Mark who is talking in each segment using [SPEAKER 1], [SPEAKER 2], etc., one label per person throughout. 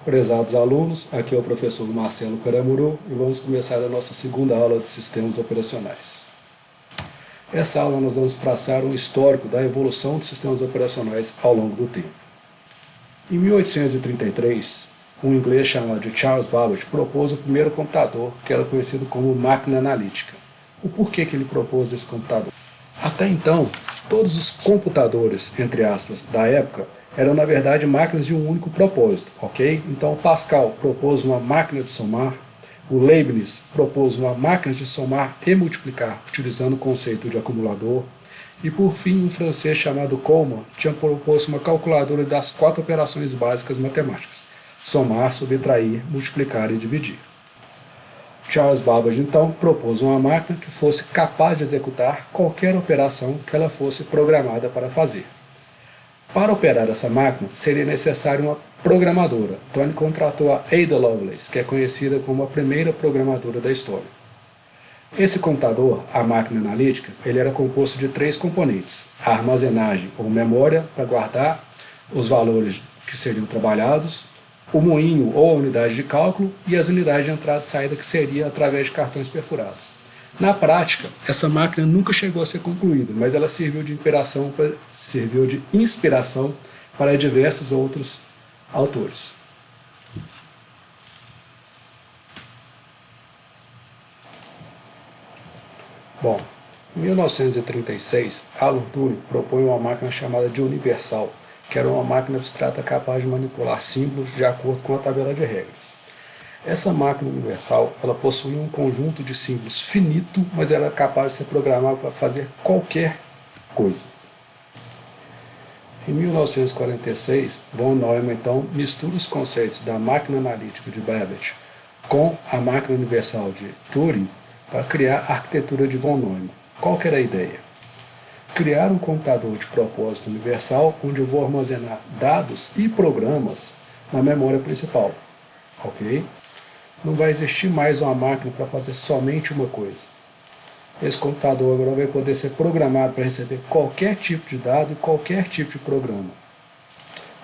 [SPEAKER 1] Prezados alunos, aqui é o professor Marcelo Caramuru e vamos começar a nossa segunda aula de sistemas operacionais. Essa aula nós vamos traçar um histórico da evolução dos sistemas operacionais ao longo do tempo. Em 1833, um inglês chamado Charles Babbage propôs o primeiro computador, que era conhecido como máquina analítica. O porquê que ele propôs esse computador? Até então, todos os computadores, entre aspas, da época, eram na verdade máquinas de um único propósito, ok? Então Pascal propôs uma máquina de somar, o Leibniz propôs uma máquina de somar e multiplicar, utilizando o conceito de acumulador, e por fim um francês chamado Coleman tinha proposto uma calculadora das 4 operações básicas matemáticas: somar, subtrair, multiplicar e dividir. Charles Babbage, então, propôs uma máquina que fosse capaz de executar qualquer operação que ela fosse programada para fazer. Para operar essa máquina, seria necessário uma programadora, então ele contratou a Ada Lovelace, que é conhecida como a primeira programadora da história. Esse computador, a máquina analítica, ele era composto de 3 componentes: a armazenagem ou memória para guardar os valores que seriam trabalhados, o moinho ou a unidade de cálculo e as unidades de entrada e saída, que seria através de cartões perfurados. Na prática, essa máquina nunca chegou a ser concluída, mas ela serviu de inspiração para diversos outros autores. Bom, em 1936, Alan Turing propõe uma máquina chamada de Universal, que era uma máquina abstrata capaz de manipular símbolos de acordo com a tabela de regras. Essa máquina universal, ela possuía um conjunto de símbolos finito, mas era capaz de ser programada para fazer qualquer coisa. Em 1946, von Neumann então mistura os conceitos da máquina analítica de Babbage com a máquina universal de Turing para criar a arquitetura de von Neumann. Qual que era a ideia? Criar um computador de propósito universal onde eu vou armazenar dados e programas na memória principal, ok? Não vai existir mais uma máquina para fazer somente uma coisa. Esse computador agora vai poder ser programado para receber qualquer tipo de dado e qualquer tipo de programa.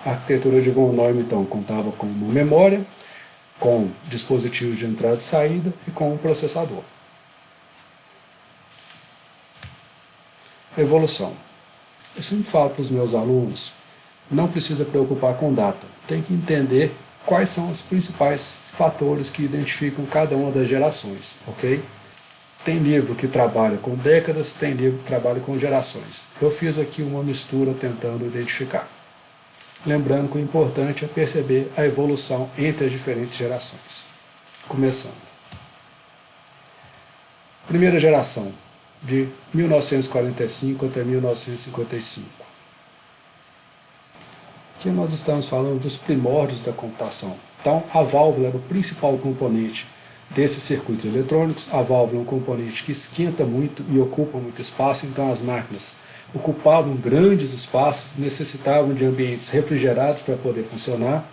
[SPEAKER 1] A arquitetura de von Neumann então contava com uma memória, com dispositivos de entrada e saída e com um processador. Evolução. Eu sempre falo para os meus alunos, não precisa preocupar com data, tem que entender quais são os principais fatores que identificam cada uma das gerações, ok? Tem livro que trabalha com décadas, tem livro que trabalha com gerações. Eu fiz aqui uma mistura tentando identificar. Lembrando que o importante é perceber a evolução entre as diferentes gerações. Começando. Primeira geração, de 1945 até 1955. Aqui nós estamos falando dos primórdios da computação. Então, a válvula era o principal componente desses circuitos eletrônicos. A válvula é um componente que esquenta muito e ocupa muito espaço, então as máquinas ocupavam grandes espaços, necessitavam de ambientes refrigerados para poder funcionar.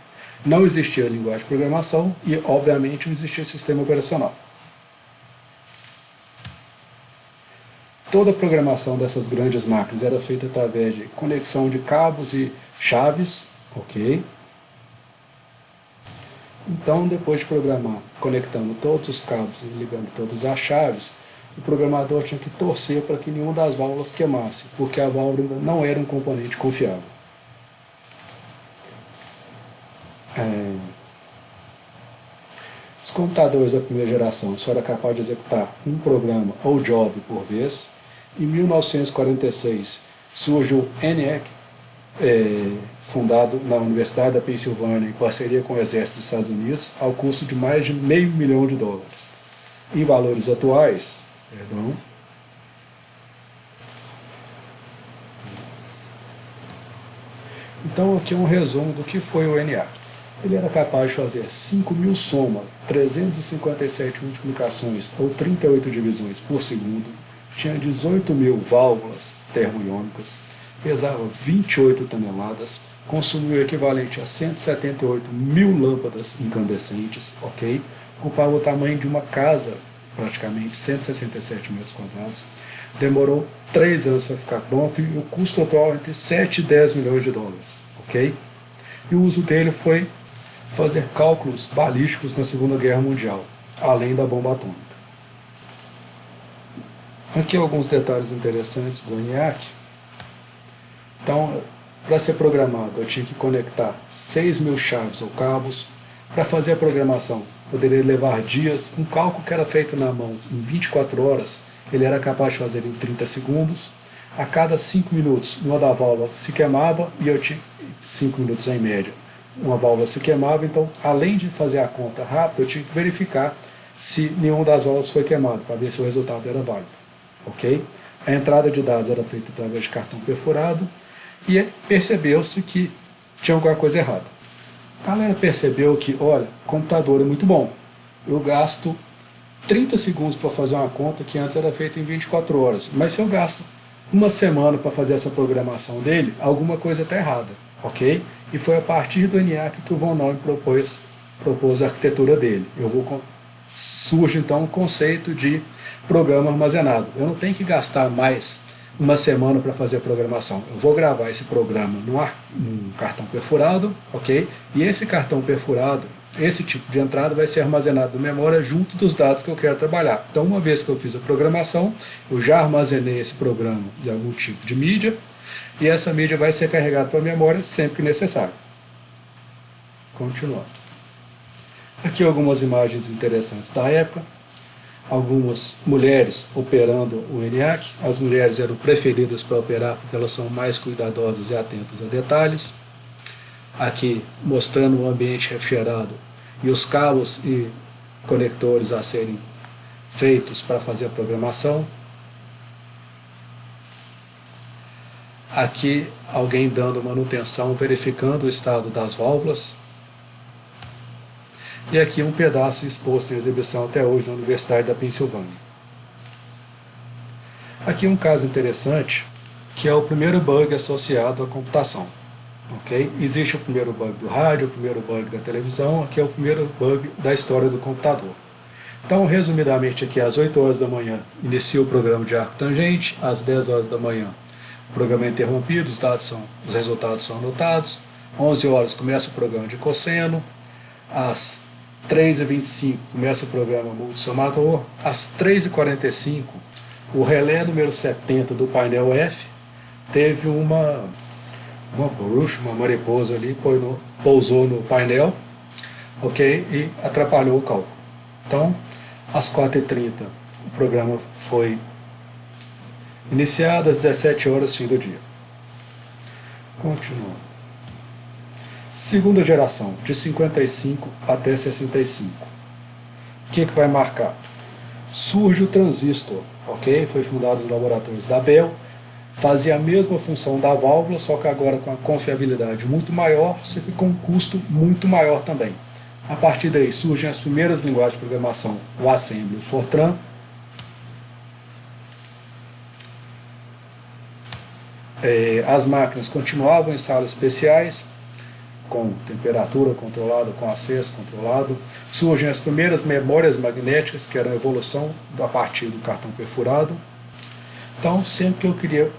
[SPEAKER 1] Não existia linguagem de programação e, obviamente, não existia sistema operacional. Toda a programação dessas grandes máquinas era feita através de conexão de cabos e chaves, ok? Então, depois de programar, conectando todos os cabos e ligando todas as chaves, o programador tinha que torcer para que nenhuma das válvulas queimasse, porque a válvula ainda não era um componente confiável. Os computadores da primeira geração só eram capazes de executar um programa ou job por vez. Em 1946 surge o ENIAC, fundado na Universidade da Pensilvânia em parceria com o Exército dos Estados Unidos, ao custo de mais de $500 mil. Em valores atuais, Então aqui é um resumo do que foi o ENIAC. Ele era capaz de fazer 5.000 somas, 357 multiplicações ou 38 divisões por segundo, tinha 18.000 válvulas termoiônicas, pesava 28 toneladas, consumiu o equivalente a 178.000 lâmpadas incandescentes, ok? Ocupava o tamanho de uma casa, praticamente 167 metros quadrados. Demorou 3 anos para ficar pronto e o custo atual é entre 7 e 10 milhões de dólares, ok? E o uso dele foi fazer cálculos balísticos na Segunda Guerra Mundial, além da bomba atômica. Aqui alguns detalhes interessantes do ENIAC. Então, para ser programado, eu tinha que conectar 6.000 chaves ou cabos. Para fazer a programação, poderia levar dias. Um cálculo que era feito na mão em 24 horas, ele era capaz de fazer em 30 segundos. A cada 5 minutos, uma da válvula se queimava e eu tinha 5 minutos em média. Uma válvula se queimava, então, além de fazer a conta rápida, eu tinha que verificar se nenhuma das válvulas foi queimada, para ver se o resultado era válido. Ok? A entrada de dados era feita através de cartão perfurado e percebeu-se que tinha alguma coisa errada. A galera percebeu que, olha, o computador é muito bom. Eu gasto 30 segundos para fazer uma conta que antes era feita em 24 horas. Mas se eu gasto uma semana para fazer essa programação dele, alguma coisa está errada. Ok? E foi a partir do ENIAC que o von Neumann propôs a arquitetura dele. Surge então o conceito de programa armazenado. Eu não tenho que gastar mais uma semana para fazer a programação. Eu vou gravar esse programa num cartão perfurado, ok? E esse cartão perfurado, esse tipo de entrada vai ser armazenado na memória junto dos dados que eu quero trabalhar. Então, uma vez que eu fiz a programação, eu já armazenei esse programa de algum tipo de mídia, e essa mídia vai ser carregada para a memória sempre que necessário. Continuando. Aqui algumas imagens interessantes da época. Algumas mulheres operando o ENIAC. As mulheres eram preferidas para operar porque elas são mais cuidadosas e atentas a detalhes. Aqui mostrando o ambiente refrigerado e os cabos e conectores a serem feitos para fazer a programação. Aqui alguém dando manutenção, verificando o estado das válvulas. E aqui um pedaço exposto em exibição até hoje na Universidade da Pensilvânia. Aqui um caso interessante, que é o primeiro bug associado à computação. Okay? Existe o primeiro bug do rádio, o primeiro bug da televisão, aqui é o primeiro bug da história do computador. Então, resumidamente, aqui às 8 horas da manhã inicia o programa de arco tangente, às 10 horas da manhã o programa é interrompido, os resultados são anotados, 11 horas começa o programa de cosseno, às 3h25 começa o programa multissomador, às 3h45 o relé número 70 do painel F teve uma bruxa, uma mariposa ali, pousou no painel, ok, e atrapalhou o cálculo. Então, às 4h30 o programa foi iniciado, às 17 horas, fim do dia. Continuando. Segunda geração, de 55 até 65. O que vai marcar? Surge o transistor, ok? Foi fundado nos laboratórios da Bell, fazia a mesma função da válvula, só que agora com a confiabilidade muito maior, só que com um custo muito maior também. A partir daí surgem as primeiras linguagens de programação, o Assembly e o Fortran. As máquinas continuavam em salas especiais, com temperatura controlada, com acesso controlado. Surgem as primeiras memórias magnéticas, que eram a evolução a partir do cartão perfurado. Então, sempre que eu queria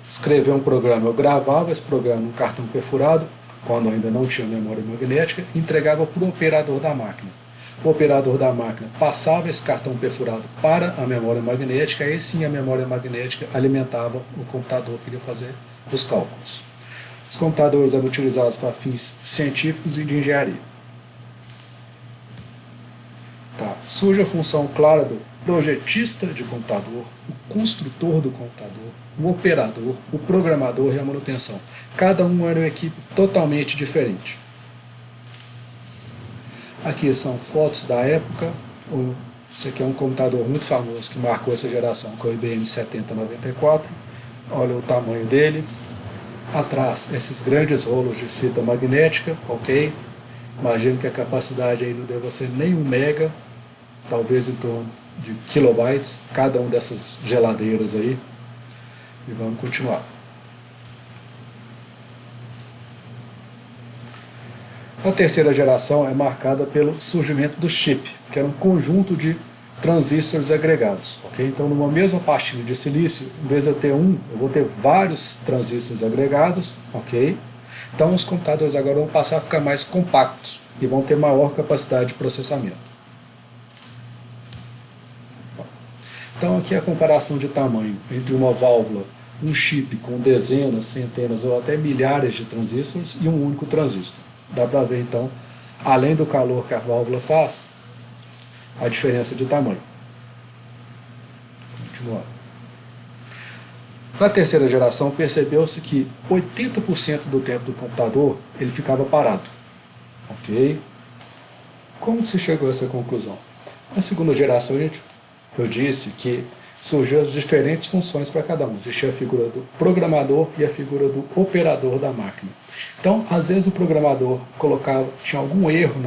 [SPEAKER 1] escrever um programa, eu gravava esse programa no cartão perfurado, quando ainda não tinha memória magnética, e entregava para o operador da máquina. O operador da máquina passava esse cartão perfurado para a memória magnética, aí sim a memória magnética alimentava o computador que queria fazer os cálculos. Os computadores eram utilizados para fins científicos e de engenharia. Surge a função clara do projetista de computador, o construtor do computador, o operador, o programador e a manutenção. Cada um era uma equipe totalmente diferente. Aqui são fotos da época. Esse aqui é um computador muito famoso que marcou essa geração, que é o IBM 7094. Olha o tamanho dele. Atrás, esses grandes rolos de fita magnética, ok? Imagino que a capacidade aí não deva ser nem 1 mega, talvez em torno de kilobytes, cada uma dessas geladeiras aí. E vamos continuar. A terceira geração é marcada pelo surgimento do chip, que era um conjunto de transistores agregados. Okay? Então, numa mesma pastilha de silício, em vez de eu ter um, eu vou ter vários transistores agregados. Okay? Então, os computadores agora vão passar a ficar mais compactos. e vão ter maior capacidade de processamento. Então aqui a comparação de tamanho entre uma válvula, um chip com dezenas, centenas ou até milhares de transistores e um único transistor. Dá para ver então, além do calor que a válvula faz, a diferença de tamanho. Continuando. Na terceira geração percebeu-se que 80% do tempo do computador ele ficava parado. Ok? Como se chegou a essa conclusão? Na segunda geração eu disse que surgiu as diferentes funções para cada um. Existia a figura do programador e a figura do operador da máquina. Então, às vezes o programador tinha algum erro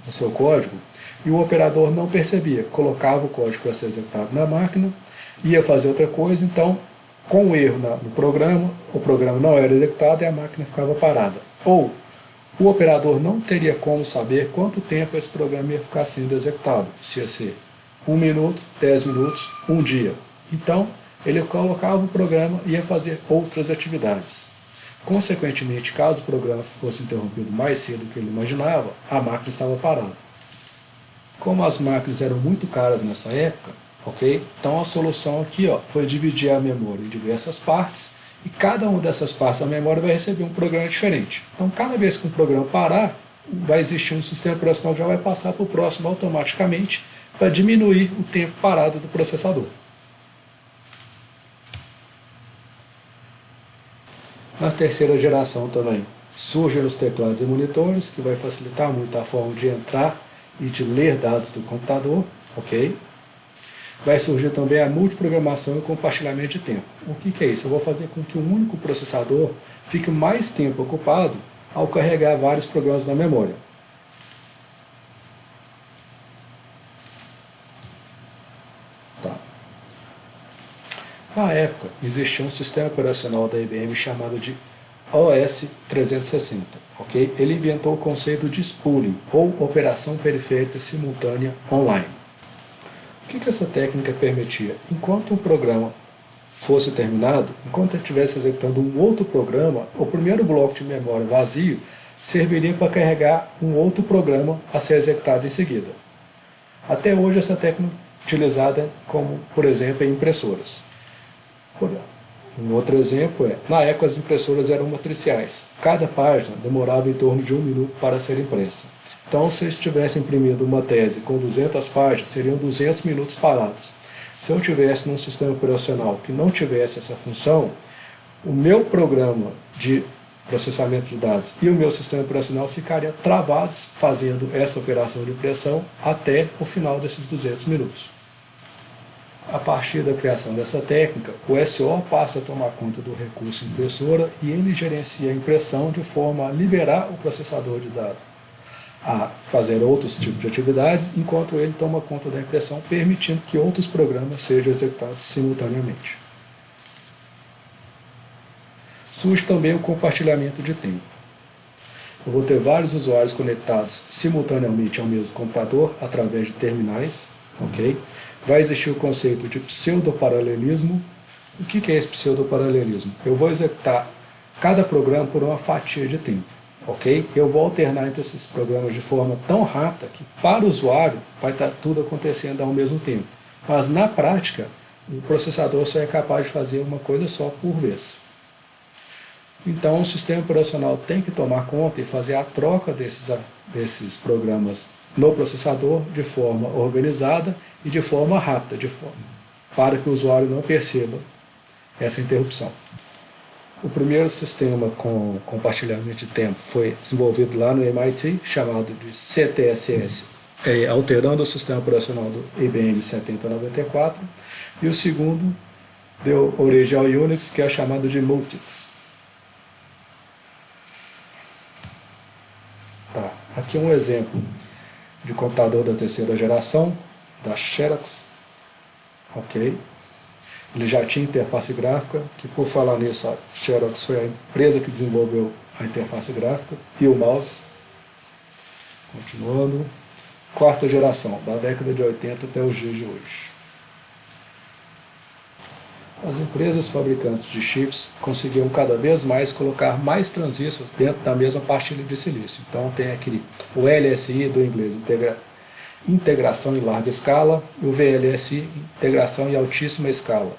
[SPEAKER 1] no seu código e o operador não percebia, colocava o código para ser executado na máquina, ia fazer outra coisa, então, com o erro no programa, o programa não era executado e a máquina ficava parada. Ou o operador não teria como saber quanto tempo esse programa ia ficar sendo executado, se ia ser 1 minuto, 10 minutos, 1 dia. Então, ele colocava o programa e ia fazer outras atividades. Consequentemente, caso o programa fosse interrompido mais cedo do que ele imaginava, a máquina estava parada. Como as máquinas eram muito caras nessa época, ok? Então a solução aqui foi dividir a memória em diversas partes e cada uma dessas partes da memória vai receber um programa diferente. Então, cada vez que um programa parar, vai existir um sistema operacional que já vai passar para o próximo automaticamente, para diminuir o tempo parado do processador. Na terceira geração também surgem os teclados e monitores, que vai facilitar muito a forma de entrar e de ler dados do computador, ok? Vai surgir também a multiprogramação e compartilhamento de tempo. O que é isso? Eu vou fazer com que um único processador fique mais tempo ocupado ao carregar vários programas na memória. Na época, existia um sistema operacional da IBM chamado de OS 360. Ok? Ele inventou o conceito de spooling, ou operação periférica simultânea online. O que essa técnica permitia? Enquanto um programa fosse terminado, enquanto ele estivesse executando um outro programa, o primeiro bloco de memória vazio serviria para carregar um outro programa a ser executado em seguida. Até hoje essa técnica é utilizada como, por exemplo, em impressoras. Um outro exemplo na época as impressoras eram matriciais. Cada página demorava em torno de 1 minuto para ser impressa. Então, se eu estivesse imprimindo uma tese com 200 páginas, seriam 200 minutos parados. Se eu tivesse num sistema operacional que não tivesse essa função, o meu programa de processamento de dados e o meu sistema operacional ficariam travados fazendo essa operação de impressão até o final desses 200 minutos. A partir da criação dessa técnica, o SO passa a tomar conta do recurso impressora e ele gerencia a impressão de forma a liberar o processador de dados a fazer outros tipos de atividades, enquanto ele toma conta da impressão, permitindo que outros programas sejam executados simultaneamente. Surge também o compartilhamento de tempo. Eu vou ter vários usuários conectados simultaneamente ao mesmo computador através de terminais, ok? Vai existir o conceito de pseudoparalelismo. O que é esse pseudoparalelismo? Eu vou executar cada programa por uma fatia de tempo, ok? Eu vou alternar entre esses programas de forma tão rápida que para o usuário vai estar tudo acontecendo ao mesmo tempo. Mas na prática, o processador só é capaz de fazer uma coisa só por vez. Então o sistema operacional tem que tomar conta e fazer a troca desses programas no processador de forma organizada e de forma rápida, para que o usuário não perceba essa interrupção. O primeiro sistema com compartilhamento de tempo foi desenvolvido lá no MIT, chamado de CTSS, alterando o sistema operacional do IBM 7094, e o segundo deu origem ao Unix, que é chamado de Multics. Tá, aqui um exemplo de computador da terceira geração, da Xerox, ok? Ele já tinha interface gráfica, que por falar nisso, a Xerox foi a empresa que desenvolveu a interface gráfica e o mouse. Continuando, quarta geração, da década de 80 até os dias de hoje. As empresas fabricantes de chips conseguiram cada vez mais colocar mais transistores dentro da mesma pastilha de silício. Então tem aqui o LSI do inglês, integração em larga escala, e o VLSI, integração em altíssima escala,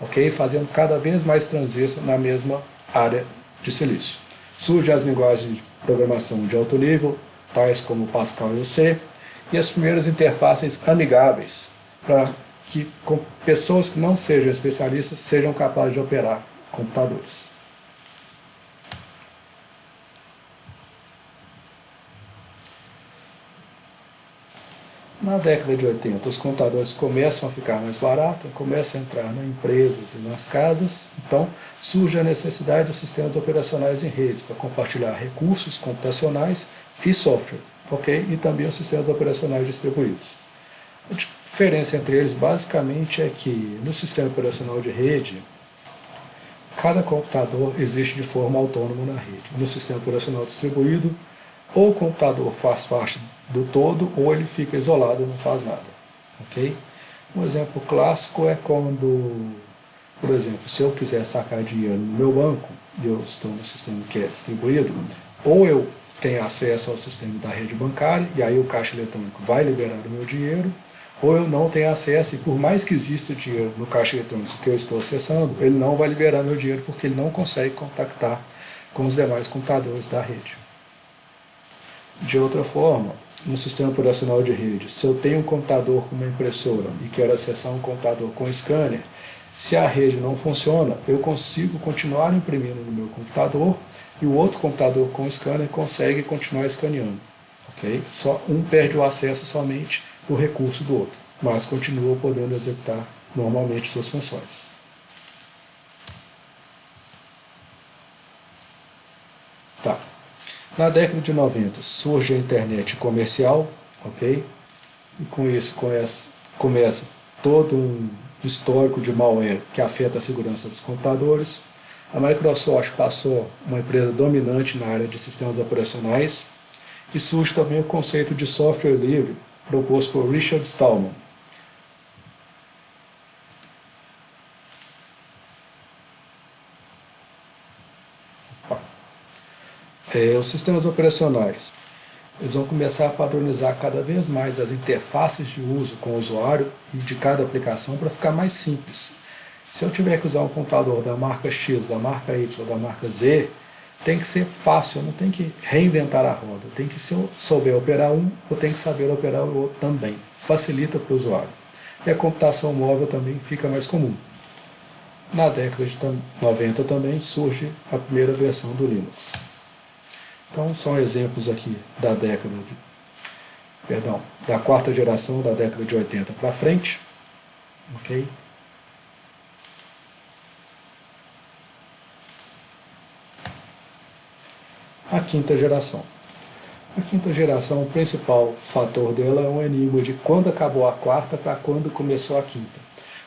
[SPEAKER 1] ok? Fazendo cada vez mais transistores na mesma área de silício. Surgem as linguagens de programação de alto nível, tais como o Pascal e o C, e as primeiras interfaces amigáveis para que pessoas que não sejam especialistas sejam capazes de operar computadores. Na década de 80, os computadores começam a ficar mais baratos, começam a entrar nas empresas e nas casas, então surge a necessidade de sistemas operacionais em redes para compartilhar recursos computacionais e software, ok? E também os sistemas operacionais distribuídos. A diferença entre eles basicamente é que no sistema operacional de rede, cada computador existe de forma autônoma na rede. No sistema operacional distribuído, ou o computador faz parte do todo, ou ele fica isolado e não faz nada. Ok? Um exemplo clássico é quando, por exemplo, se eu quiser sacar dinheiro no meu banco, e eu estou no sistema que é distribuído, ou eu tenho acesso ao sistema da rede bancária, e aí o caixa eletrônico vai liberar o meu dinheiro, ou eu não tenho acesso, e por mais que exista dinheiro no caixa eletrônico que eu estou acessando, ele não vai liberar meu dinheiro porque ele não consegue contactar com os demais computadores da rede. De outra forma, no sistema operacional de rede, se eu tenho um computador com uma impressora e quero acessar um computador com scanner, se a rede não funciona, eu consigo continuar imprimindo no meu computador e o outro computador com scanner consegue continuar escaneando. Okay? Só um perde o acesso somente do recurso do outro, mas continua podendo executar normalmente suas funções. Tá. Na década de 90 surge a internet comercial, ok? E com isso começa todo um histórico de malware que afeta a segurança dos computadores. A Microsoft passou uma empresa dominante na área de sistemas operacionais e surge também o conceito de software livre proposto por Richard Stallman. Os sistemas operacionais eles vão começar a padronizar cada vez mais as interfaces de uso com o usuário e de cada aplicação para ficar mais simples. Se eu tiver que usar um computador da marca X, da marca Y, da marca Z, tem que ser fácil, eu não tenho que reinventar a roda. Eu tenho que, se eu souber operar um, eu tenho que saber operar o outro também. Facilita para o usuário. E a computação móvel também fica mais comum. Na década de 90 também surge a primeira versão do Linux. Então são exemplos aqui da da quarta geração da década de 80 para frente. Ok? A quinta geração. A quinta geração, o principal fator dela é um enigma de quando acabou a quarta para quando começou a quinta.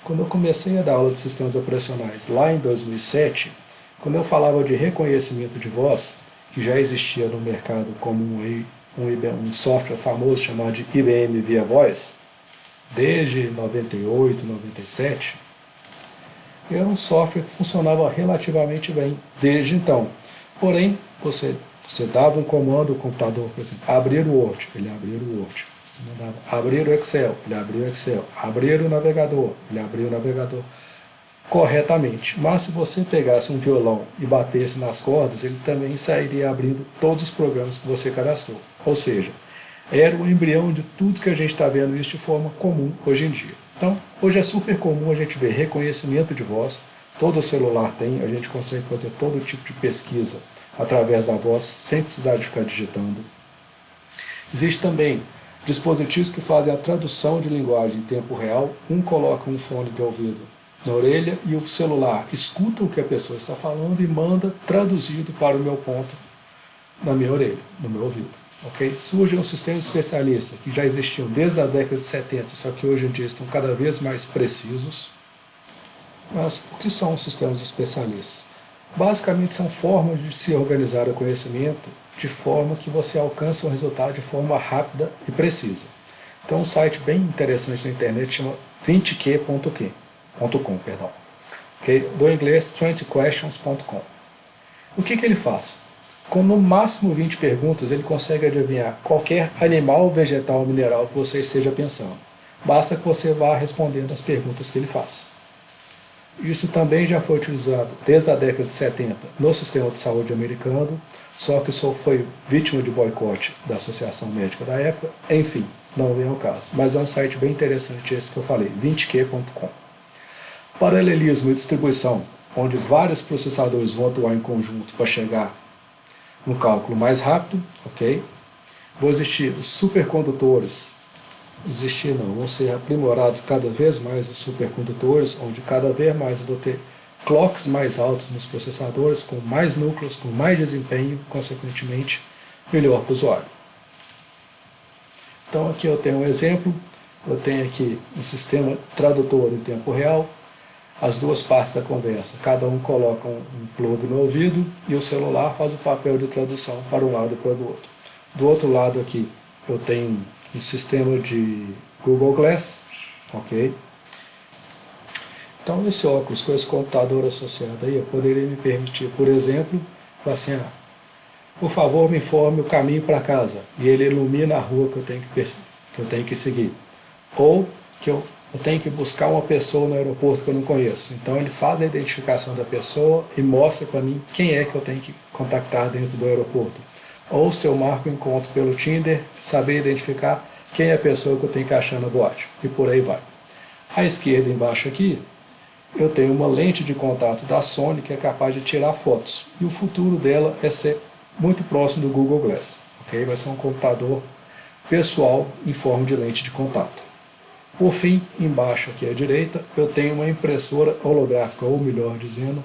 [SPEAKER 1] Quando eu comecei a dar aula de sistemas operacionais lá em 2007, quando eu falava de reconhecimento de voz, que já existia no mercado como um software famoso chamado de IBM Via Voice, desde 98, 97, era um software que funcionava relativamente bem desde então. Porém, você dava um comando ao computador, por exemplo, abrir o Word, ele abria o Word. Você mandava abrir o Excel, ele abria o Excel. Abrir o navegador, ele abria o navegador corretamente. Mas se você pegasse um violão e batesse nas cordas, ele também sairia abrindo todos os programas que você cadastrou. Ou seja, era o embrião de tudo que a gente está vendo isso de forma comum hoje em dia. Então, hoje é super comum a gente ver reconhecimento de voz, todo celular tem, a gente consegue fazer todo tipo de pesquisa através da voz, sem precisar de ficar digitando. Existe também dispositivos que fazem a tradução de linguagem em tempo real, coloca um fone de ouvido na orelha e o celular escuta o que a pessoa está falando e manda traduzido para o meu ponto na minha orelha, no meu ouvido. Okay? Surgem os sistemas especialistas que já existiam desde a década de 70, só que hoje em dia estão cada vez mais precisos. Mas o que são os sistemas especialistas? Basicamente são formas de se organizar o conhecimento de forma que você alcance um resultado de forma rápida e precisa. Então um site bem interessante na internet chama 20q.com. Okay? Do inglês 20questions.com. O que ele faz? Com no máximo 20 perguntas, ele consegue adivinhar qualquer animal, vegetal ou mineral que você esteja pensando. Basta que você vá respondendo as perguntas que ele faz. Isso também já foi utilizado desde a década de 70 no sistema de saúde americano, só que só foi vítima de boicote da Associação Médica da época. Enfim, não vem ao caso. Mas é um site bem interessante esse que eu falei, 20q.com. Paralelismo e distribuição, onde vários processadores vão atuar em conjunto para chegar no cálculo mais rápido, ok? Vão existir supercondutores, vão ser aprimorados cada vez mais os supercondutores, onde cada vez mais eu vou ter clocks mais altos nos processadores, com mais núcleos, com mais desempenho, consequentemente, melhor para o usuário. Então aqui eu tenho um exemplo, eu tenho aqui um sistema tradutor em tempo real, as duas partes da conversa, cada um coloca um plug no ouvido e o celular faz o papel de tradução para um lado e para o outro. Do outro lado aqui eu tenho um sistema de Google Glass, ok? Então esse óculos com esse computador associado aí, eu poderia me permitir, por exemplo, falar assim, por favor me informe o caminho para casa, e ele ilumina a rua que eu tenho que seguir. Ou que eu tenho que buscar uma pessoa no aeroporto que eu não conheço. Então ele faz a identificação da pessoa e mostra para mim quem é que eu tenho que contactar dentro do aeroporto. Ou se eu marco um encontro pelo Tinder, saber identificar quem é a pessoa que eu tenho que achar na boate. E por aí vai. À esquerda embaixo aqui, eu tenho uma lente de contato da Sony que é capaz de tirar fotos. E o futuro dela é ser muito próximo do Google Glass. Okay? Vai ser um computador pessoal em forma de lente de contato. Por fim, embaixo aqui à direita, eu tenho uma impressora holográfica, ou melhor dizendo,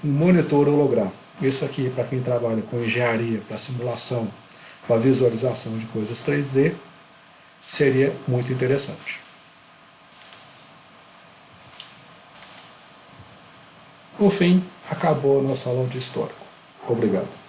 [SPEAKER 1] um monitor holográfico. Isso aqui, para quem trabalha com engenharia, para simulação, para visualização de coisas 3D, seria muito interessante. Por fim, acabou a nossa aula de histórico. Obrigado.